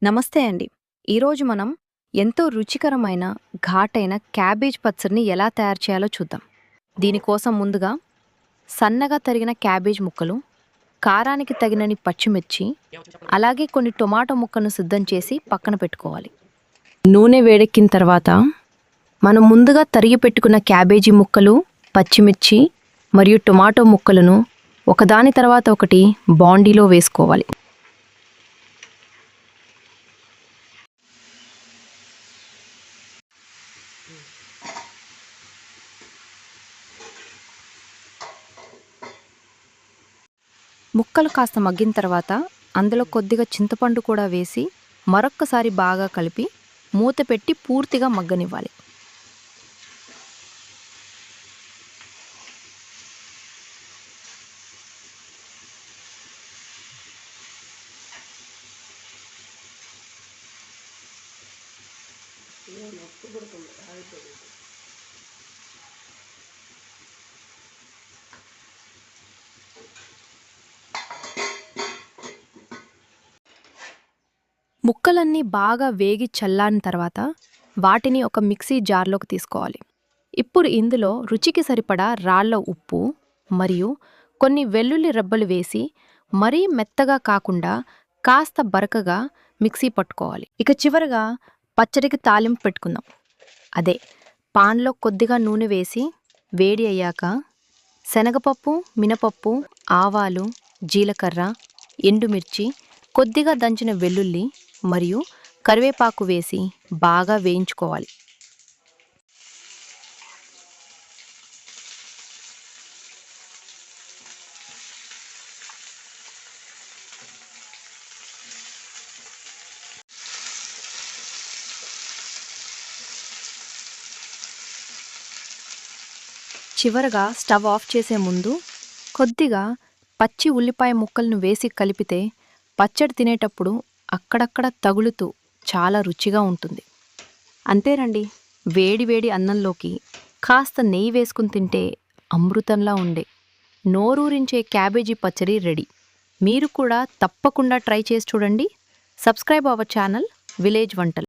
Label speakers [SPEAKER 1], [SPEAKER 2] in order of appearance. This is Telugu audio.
[SPEAKER 1] నమస్తే అండి. ఈరోజు మనం ఎంతో రుచికరమైన, ఘాటైన క్యాబేజ్ పచ్చడిని ఎలా తయారు చేయాలో చూద్దాం. దీనికోసం ముందుగా సన్నగా తరిగిన క్యాబేజ్ ముక్కలు, కారానికి తగినన్ని పచ్చిమిర్చి, అలాగే కొన్ని టొమాటో ముక్కను సిద్ధం చేసి పక్కన పెట్టుకోవాలి. నూనె వేడెక్కిన తర్వాత మనం ముందుగా తరిగి పెట్టుకున్న క్యాబేజీ ముక్కలు, పచ్చిమిర్చి మరియు టొమాటో ముక్కలను ఒకదాని తర్వాత ఒకటి బాండీలో వేసుకోవాలి. ముక్కలు కాస్త మగ్గిన తర్వాత అందులో కొద్దిగా చింతపండు కూడా వేసి మరొక్కసారి బాగా కలిపి మూత పెట్టి పూర్తిగా మగ్గనివ్వాలి. ముక్కలన్నీ బాగా వేగి చల్లారిన తర్వాత వాటిని ఒక మిక్సీ జార్లోకి తీసుకోవాలి. ఇప్పుడు ఇందులో రుచికి సరిపడా రాళ్ళ ఉప్పు మరియు కొన్ని వెల్లుల్లి రెబ్బలు వేసి మరీ మెత్తగా కాకుండా కాస్త బరకగా మిక్సీ పట్టుకోవాలి. ఇక చివరగా పచ్చడికి తాలింపు పెట్టుకుందాం. అదే పాన్లో కొద్దిగా నూనె వేసి వేడి అయ్యాక శనగపప్పు, మినపప్పు, ఆవాలు, జీలకర్ర, ఎండుమిర్చి, కొద్దిగా దంచిన వెల్లుల్లి మరియు కరివేపాకు వేసి బాగా వేయించుకోవాలి. చివరగా స్టవ్ ఆఫ్ చేసే ముందు కొద్దిగా పచ్చి ఉల్లిపాయ ముక్కలను వేసి కలిపితే పచ్చడి తినేటప్పుడు అక్కడక్కడ తగులుతూ చాలా రుచిగా ఉంటుంది. అంతేనండి, వేడి వేడి అన్నంలోకి కాస్త నెయ్యి వేసుకుని తింటే అమృతంలా ఉండే నోరూరించే క్యాబేజీ పచ్చడి రెడీ. మీరు కూడా తప్పకుండా ట్రై చేసి చూడండి. సబ్స్క్రైబ్ అవర్ ఛానల్ విలేజ్ వంటలు.